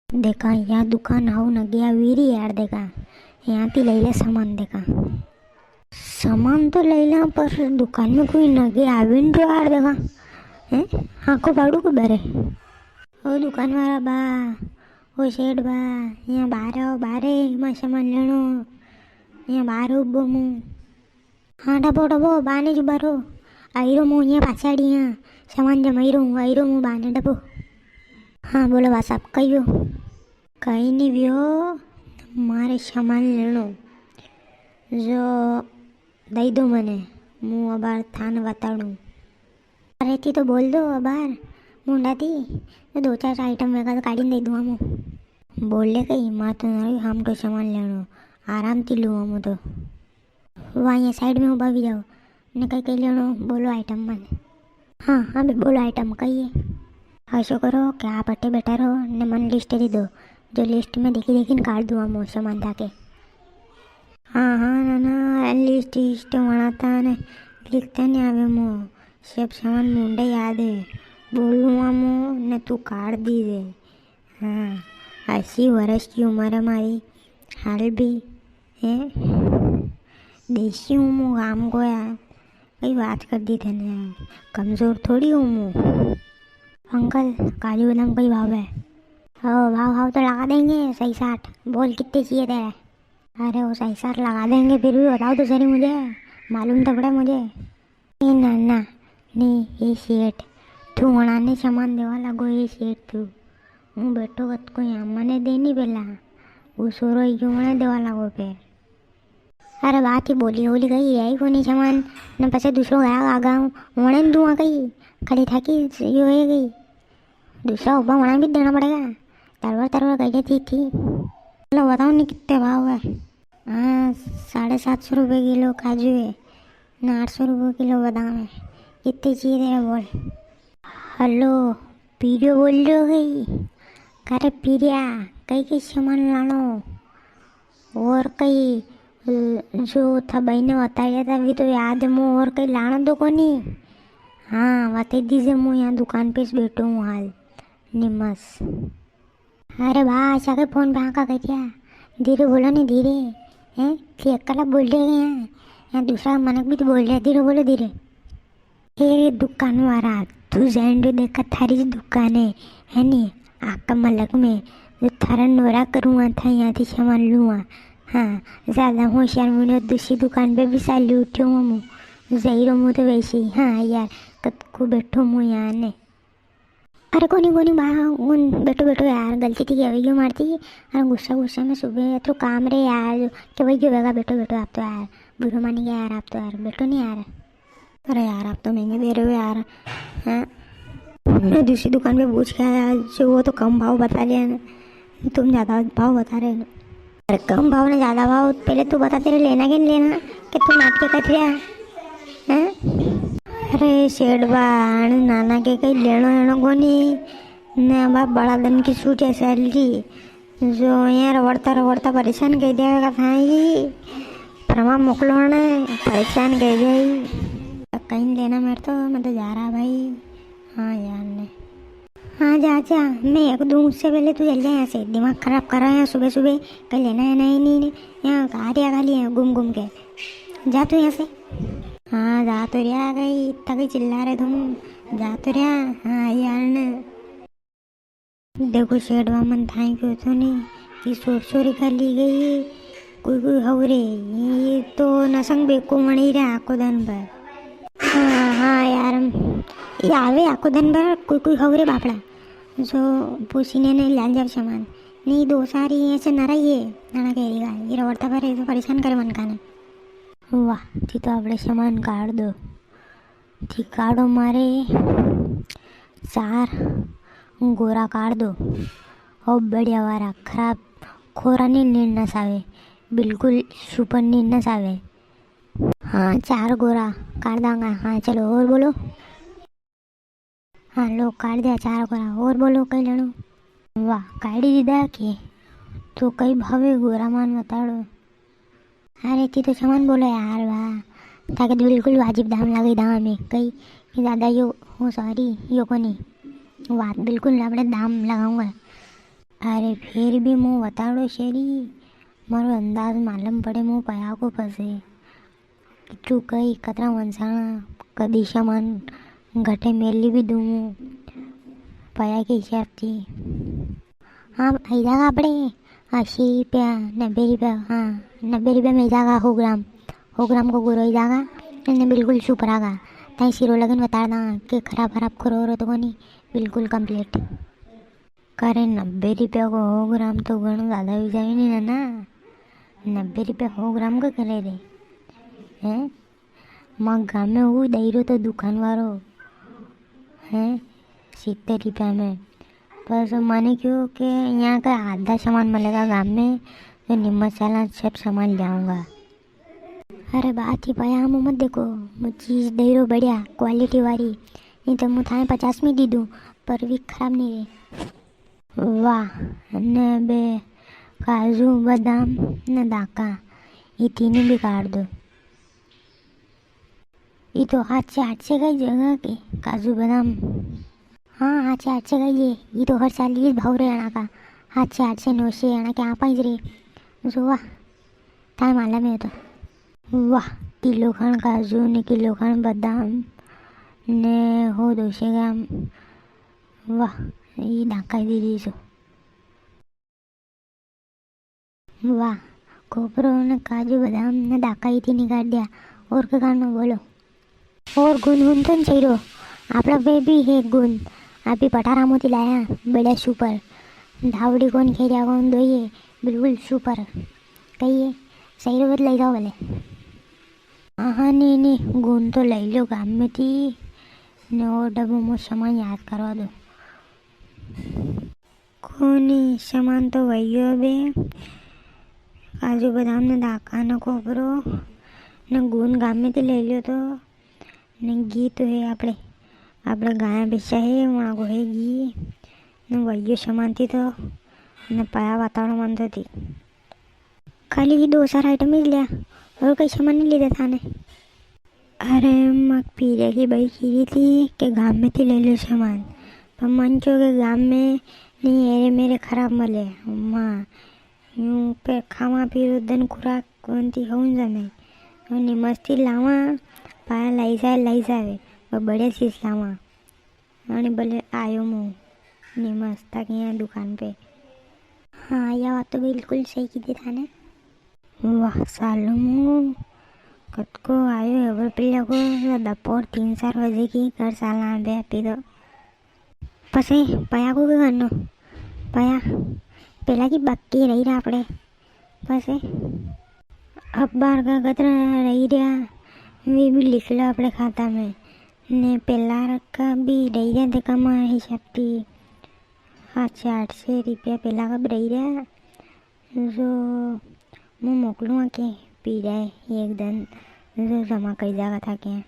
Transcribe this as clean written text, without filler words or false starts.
देखा यहाँ दुकान आऊ न गया वीरी यार। देखा यहाँ थी ले ले सामान। देखा सामान तो ले ला पर दुकान में कोई नगे आविन तो यार। देखा हैं हाँ को पाड़ू को बरे ओ दुकान वाला बा ओ शेठ बा यहाँ बाहर आओ बाहरे मैं सामान लेनो यहाँ बाहर उभो मु हाँ डबो डबो बाने जो बारो आईरो मु यहाँ पाछाड़ी यहाँ सामान जमाईरो हूँ आईरो मु बाने डबो। हाँ बोलो बस आप कहियो कहीं नहीं वियो मारे सामान लेनो जो दई दो मने मुँह अबार थान बताड़ू अरे थी तो बोल दो अबार मुंडा थी तो 2-4 आइटम वेगा तो काढ़ी दे दूँ हम बोले कहीं माँ तो नहीं हम तो सामान लेनो आराम थी लूँ हम तो वहाँ यहाँ साइड में उभा भी जाओ ने कहीं कहीं लेनो बोलो आइटम मन। हाँ हाँ बे बोलो आइटम कहिए ऐसा करो क्या आप अट्टे बैठा रहो ने मन लिस्ट दे दो जो लिस्ट में देखी देखी काट दूँ हम सामान था के। हाँ हाँ ना ना लिस्ट लिस्ट बनाता ने लिखता नहीं आवे मो सब सामान मुंडे याद है बोलूँ हम ने तू काट दी दे। हाँ 80 वर्ष की उम्र है हमारी हाल भी है देसी हूँ मु काम को यार कई बात कर दी थे ने कमज़ोर थोड़ी हूँ मु। अंकल काजू बादाम कई भाव है ओ भाव भाव तो लगा देंगे 60 बोल कितने चाहिए तेरे। अरे वो 60 लगा देंगे फिर भी बताओ तो सही मुझे मालूम तो पड़े मुझे। ना ना नहीं ये सेठ तू बनाने सामान देवा लगो ये सेठ तू हूँ बैठो कत को यहाँ मने देनी पहला वो सोरो जो मने देवा लगो फिर। अरे बात ही बोली होली गई यही को नहीं सामान न पसे दूसरों गया आगा मने दूँ कहीं खड़ी था कि यो है गई दूसरा उबा मना भी देना पड़ेगा तरवर तरवर गई थी चलो बताओ नहीं कितने भाव है। हाँ 750 रुपये किलो काजू है न 800 रुपये किलो बादाम है कितने चाहिए तेरा बोल। हेलो पीरियो बोल रहे हो गई अरे पीरिया कई कई सामान लानो और कई जो था भाई ने बताया था अभी तो याद है मुँह और कहीं लाना दो को नहीं। हाँ बता दीजिए मुँह यहाँ दुकान पे बैठो हूँ हाल निमस। अरे वाह अच्छा के फ़ोन पे हाँ का क्या धीरे बोलो नहीं धीरे हैं फिर अकेला बोल रहे हैं यहाँ दूसरा मनक भी तो बोल रहा है धीरे बोलो धीरे। हे दुकान वाला तू जैंडो देखा थारी दुकान है नी आका मलक में जो थारा नोरा करूँगा था यहाँ थी सामान लूँगा। हाँ ज़्यादा होशियार मुझे दूसरी दुकान पे भी साली उठी हूँ मुँह ज़हीरो मुँह तो वैसे ही। हाँ यार कत को बैठो मुँह यहाँ ने अरे कोनी बा बैठो बैठो यार गलती थी क्या वही मारती अरे गुस्सा गुस्सा में सुबह तो काम रे यार क्या वही क्यों बेगा बैठो बैठो आप तो यार बुरा मानेंगे यार आप तो यार बैठो नहीं यार। अरे यार आप तो महंगे दे रहे हो यार। हाँ मैं दूसरी दुकान पे पूछ के आया जो वो तो कम भाव बता रहे हैं तुम ज़्यादा भाव बता रहे हो। अरे कम भाव ने ज़्यादा भाव पहले तू बता तेरे लेना कि नहीं लेना कि तू नाटक कर रहा है। अरे शेठ बाण नाना के कहीं लेनो लेनो को नहीं न बाप बड़ा दिन की सूट है सैलरी जो यहाँ रवड़ता परेशान कर देगा था ही परमा मोकलो ने परेशान कर दिया कहीं लेना मेरे तो मैं तो जा रहा भाई। हाँ यार ने हाँ जा मैं एक दूँ उससे पहले तू चल जाए यहाँ से दिमाग ख़राब कर रहा है यहाँ सुबह सुबह कहीं लेना है नहीं यहाँ गाड़ियाँ खाली हैं घूम के जा तू यहाँ से। हाँ जा तो रहा गई इतना कहीं चिल्ला रहे तुम जा तो रहा। हाँ यार ने देखो शेठ वामन था क्यों तो नहीं कि चोरी कर ली गई कोई हवरे ये तो नसंग बेको मणी रहा आको दिन भर। हाँ यार ये आवे आको दिन भर कोई हवरे बापड़ा जो पूछने ने लाल जाओ सामान नहीं 2 सारी ऐसे न रही है नाना कहेगा ये रवड़ता पर तो परेशान करे मन का ने। वाह थी तो આપણે सामान काट दो थी काटो मारे 4 गोरा काट दो और बढ़िया वारा खराब खोरा नहीं नींदस आवे बिल्कुल सुपर नींदस आवे। हाँ 4 गोरा काट दांगा। हाँ चलो और बोलो। हाँ लो काट दिया 4 गोरा और बोलो कई लेनो। वाह काटी दीदा कि तो कई भावे गोरा मान बताड़ो। अरे थी तो सामान बोलो यार वाह ताकि तो बिल्कुल वाजिब दाम लगे दाम में कई ज़्यादा यो हो सॉरी यो को नहीं बात बिल्कुल अपने दाम लगाऊंगा अरे फिर भी मुँह बताड़ो शेरी, मारो अंदाज मालूम पड़े मुँह पया को फसे। तू कई कतरा वंसाणा कदी सामान घटे मेली भी दूँ पया के हिसाब थी। हाँ आई जाएगा આપણે 80 रुपया 90 रुपया। हाँ 90 रुपया में जाएगा 100 ग्राम को गुरो ही जाएगा। इन्हें बिल्कुल सुपर आगा ताई सिरो लगन बता दा कि खराब खराब खरो रो तो कोनी बिल्कुल कंप्लीट करे। 90 रुपया को 100 ग्राम तो घणो ज़्यादा हो जाए नहीं ना। 90 रुपया 100 ग्राम का करे रे हैं। माँ गाँव में वो दई रो तो दुकान वालो हैं 70 रुपया में। बस माने क्यों कि यहाँ का आधा सामान मिलेगा गाँव में तो निम्न मसाला सब सामान लाऊंगा। अरे बात ही पाया हम मत देखो मैं चीज़ दे रो बढ़िया क्वालिटी वाली, नहीं तो मैं थाने 50 में दी दूँ पर भी खराब नहीं रही। वाह ने बे काजू बादाम न दाका ये तीनों भी काट दो। ये तो हाथ से गई जगह के काजू बादाम। हाँ हाथ से गई ये तो हर साल ये भाव रहे आना का हाथ से 900 आना के आप ही रे जो वाह थाने माला में तो वाह किलो खान काजू ने किलो खान बादाम ने हो 200 ग्राम। वाह ये ढाका दे दी सो। वाह कोपरो ने काजू बादाम ने ढाका ही थी निकाल दिया। और क्या करना बोलो। और गुन तो नहीं चाहिए आपला पे भी है गुन आप ही पठारा मोती लाया बड़ा सुपर धावड़ी कौन खेरिया कौन दो ये बिल्कुल सुपर कहिए सही रोबत ले जाओ भले। हाँ नहीं गुन तो ले लो गाँव में थी ने और डब्बों में सामान याद करवा दो। कोनी सामान तो वही हो बे काजू बादाम ने दाका न कोपरो न गुन गाँव में थी ले लो तो ने घी तो है आपले गाय बेचा है वहाँ को है घी न वही सामान थी तो न पाया वातावरण मन थी खाली ये 2 सारा आइटम मिल लिया और कोई सामान नहीं ले था ने। अरे मग पीरे की भाई खीरी थी कि गाँव में थी ले लो सामान पर मन क्यों के गाँव में नहीं अरे मेरे खराब मले माँ यूँ पे खावा पीरो दिन खुराक कौन थी हो जमे और निमस्ती लावा पाया लाई जाए और बड़े चीज़ लावा और बोले आयो मुँह निमस तक यहाँ दुकान पे। हाँ यह बात तो बिल्कुल सही की थी था ने। वाह सालों मुँह कद को आयो है पिल्ला को दोपहर 3-4 बजे की घर साला बे पी दो पसे पया को क्या करना पया पहला की बाकी रही रहा अपने पसे अखबार का कतरा रही रहा वे भी लिख लो अपने खाता में ने पहला रखा भी रही रहा देखा माँ हिसाब थी 800 रुपया पहला का भी रही रहा जो मैं मोकलूँ के पी जाए एक दिन जो जमा कर जाएगा था क्या।